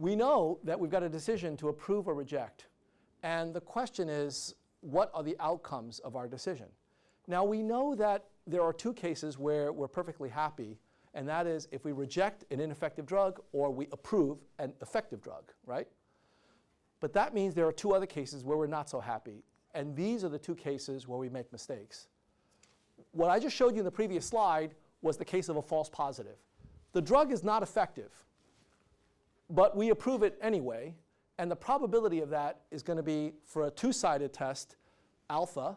We know that we've got a decision to approve or reject. And the question is, what are the outcomes of our decision? Now, we know that there are two cases where we're perfectly happy, and that is if we reject an ineffective drug or we approve an effective drug, right? But that means there are two other cases where we're not so happy. And these are the two cases where we make mistakes. What I just showed you in the previous slide was the case of a false positive. The drug is not effective, but we approve it anyway. And the probability of that is going to be, for a two-sided test, alpha.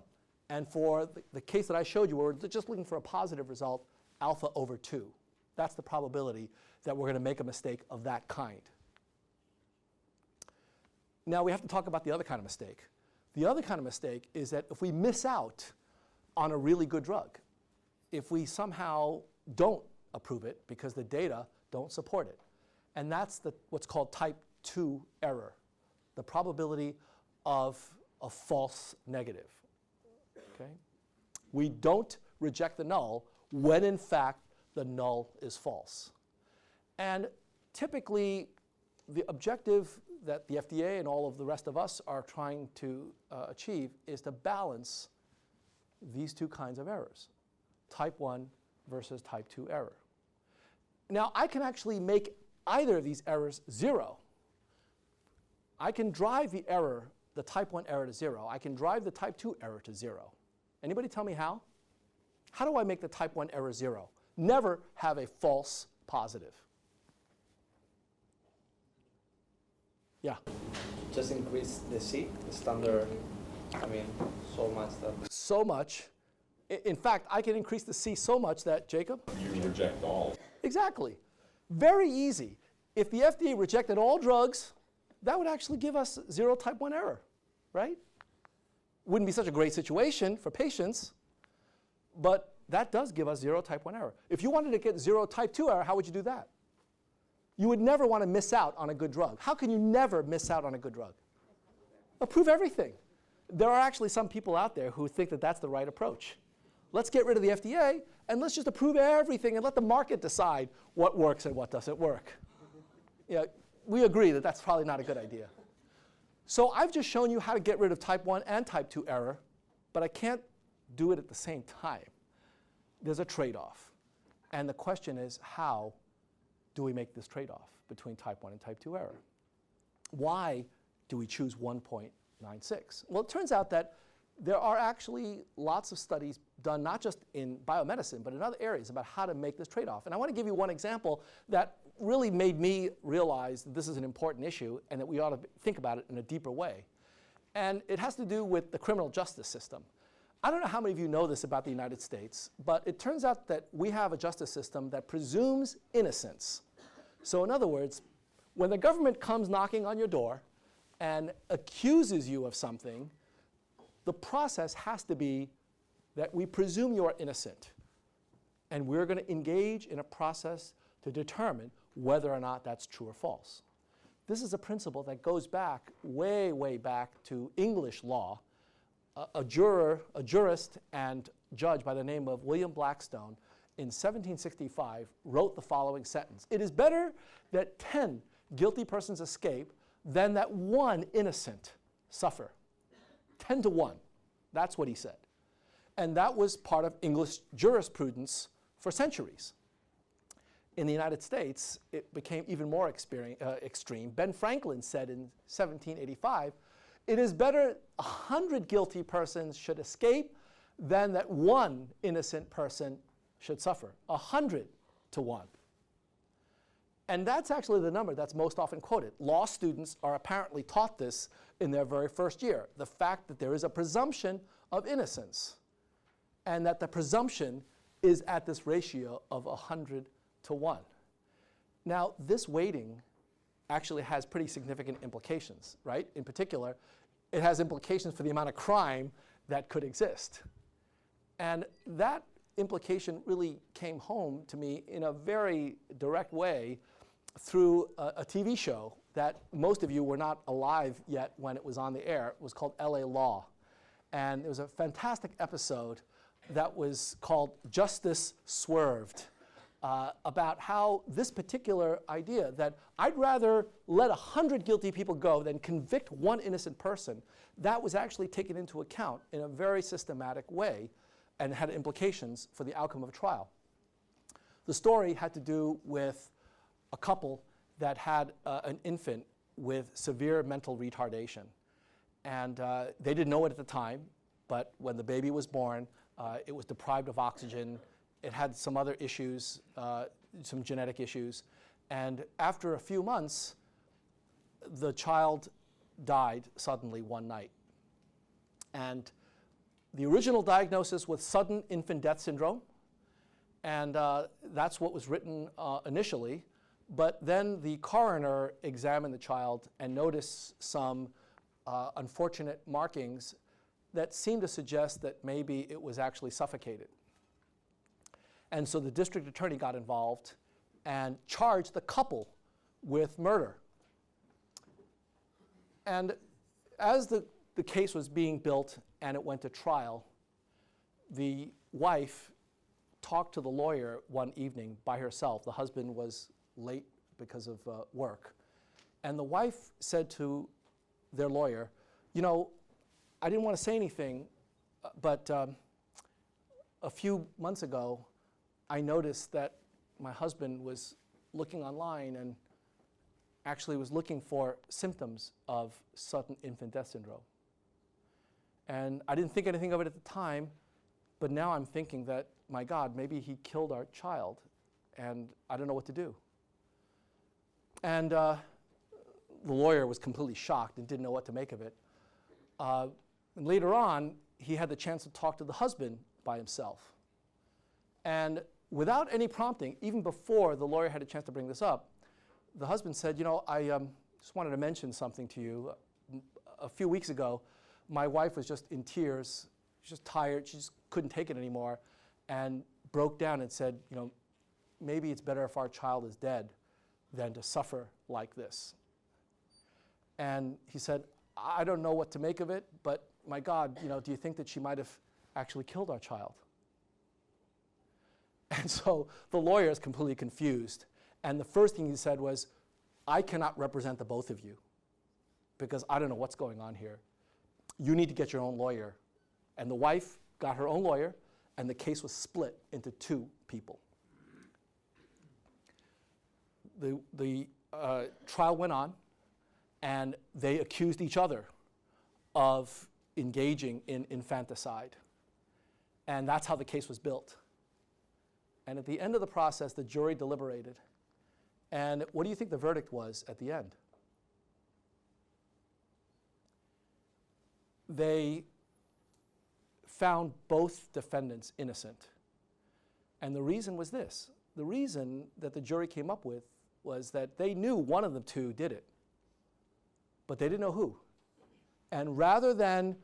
And for the case that I showed you, where we're just looking for a positive result, alpha over 2. That's the probability that we're going to make a mistake of that kind. Now, we have to talk about the other kind of mistake. The other kind of mistake is that if we miss out on a really good drug, if we somehow don't approve it because the data don't support it, and that's what's called type 2 error, the probability of a false negative. Okay? We don't reject the null when, in fact, the null is false. And typically, the objective that the FDA and all of the rest of us are trying to achieve is to balance these two kinds of errors, type 1 versus type 2 error. Now, I can actually make either of these errors 0. I can drive the error, the type 1 error, to 0. I can drive the type 2 error to 0. Anybody tell me how? How do I make the type 1 error 0? Never have a false positive. Yeah? Just increase the C, the standard, so much that... So much. In fact, I can increase the C so much that, Jacob? You reject all. Exactly. Very easy. If the FDA rejected all drugs, that would actually give us 0 type 1 error, right? Wouldn't be such a great situation for patients, but that does give us 0 type 1 error. If you wanted to get 0 type 2 error, how would you do that? You would never want to miss out on a good drug. How can you never miss out on a good drug? Approve everything. There are actually some people out there who think that that's the right approach. Let's get rid of the FDA, and let's just approve everything and let the market decide what works and what doesn't work. Yeah, we agree that that's probably not a good idea. So I've just shown you how to get rid of type 1 and type 2 error, but I can't do it at the same time. There's a trade-off. And the question is, how do we make this trade-off between type 1 and type 2 error? Why do we choose 1.96? Well, it turns out that there are actually lots of studies done not just in biomedicine, but in other areas about how to make this trade-off. And I want to give you one example that really made me realize that this is an important issue and that we ought to think about it in a deeper way. And it has to do with the criminal justice system. I don't know how many of you know this about the United States, but it turns out that we have a justice system that presumes innocence. So in other words, when the government comes knocking on your door and accuses you of something, the process has to be that we presume you are innocent. And we're going to engage in a process to determine whether or not that's true or false. This is a principle that goes back, way, way back to English law. A jurist and judge by the name of William Blackstone in 1765 wrote the following sentence: "It is better that 10 guilty persons escape than that one innocent suffer." 10 to 1. That's what he said. And that was part of English jurisprudence for centuries. In the United States, it became even more extreme. Ben Franklin said in 1785, "It is better 100 guilty persons should escape than that one innocent person should suffer." 100 to 1. And that's actually the number that's most often quoted. Law students are apparently taught this in their very first year, the fact that there is a presumption of innocence, and that the presumption is at this ratio of 100 to 1. Now, this weighting actually has pretty significant implications, right? In particular, it has implications for the amount of crime that could exist. And that implication really came home to me in a very direct way through a TV show that most of you were not alive yet when it was on the air. It was called LA Law. And it was a fantastic episode that was called Justice Swerved. about how this particular idea that I'd rather let 100 guilty people go than convict one innocent person, that was actually taken into account in a very systematic way and had implications for the outcome of a trial. The story had to do with a couple that had an infant with severe mental retardation. And they didn't know it at the time, but when the baby was born, it was deprived of oxygen. It had some other issues, some genetic issues. And after a few months, the child died suddenly one night. And the original diagnosis was sudden infant death syndrome. And that's what was written initially. But then the coroner examined the child and noticed some unfortunate markings that seemed to suggest that maybe it was actually suffocated. And so the district attorney got involved and charged the couple with murder. And as the case was being built and it went to trial, the wife talked to the lawyer one evening by herself. The husband was late because of work. And the wife said to their lawyer, you know, I didn't want to say anything, but a few months ago, I noticed that my husband was looking online and actually was looking for symptoms of sudden infant death syndrome. And I didn't think anything of it at the time, but now I'm thinking that, my God, maybe he killed our child, and I don't know what to do. And the lawyer was completely shocked and didn't know what to make of it. And later on, he had the chance to talk to the husband by himself. And without any prompting, even before the lawyer had a chance to bring this up, the husband said, you know, I just wanted to mention something to you. A few weeks ago, my wife was just in tears. She was just tired. She just couldn't take it anymore and broke down and said, you know, maybe it's better if our child is dead than to suffer like this. And he said, I don't know what to make of it, but my God, you know, do you think that she might have actually killed our child? And so the lawyer is completely confused. And the first thing he said was, I cannot represent the both of you because I don't know what's going on here. You need to get your own lawyer. And the wife got her own lawyer, and the case was split into two people. The trial went on, and they accused each other of engaging in infanticide. And that's how the case was built. And at the end of the process, the jury deliberated. And what do you think the verdict was at the end? They found both defendants innocent. And the reason was this. The reason that the jury came up with was that they knew one of the two did it, but they didn't know who. And rather than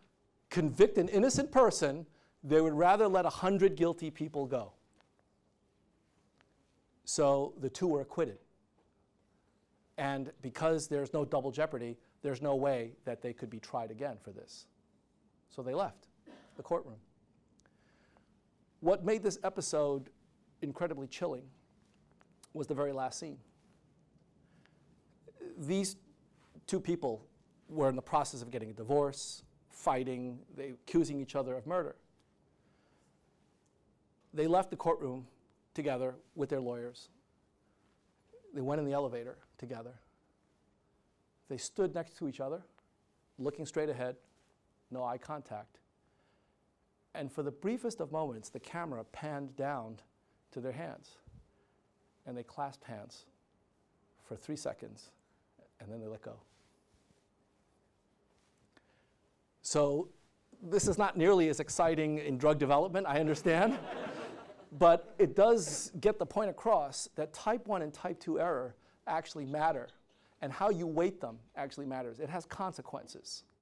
convict an innocent person, they would rather let 100 guilty people go. So the two were acquitted. And because there's no double jeopardy, there's no way that they could be tried again for this. So they left the courtroom. What made this episode incredibly chilling was the very last scene. These two people were in the process of getting a divorce, fighting, accusing each other of murder. They left the courtroom together with their lawyers. They went in the elevator together. They stood next to each other, looking straight ahead, no eye contact. And for the briefest of moments, the camera panned down to their hands. And they clasped hands for 3 seconds, and then they let go. So this is not nearly as exciting in drug development, I understand. But it does get the point across that type 1 and type 2 error actually matter. And how you weight them actually matters. It has consequences.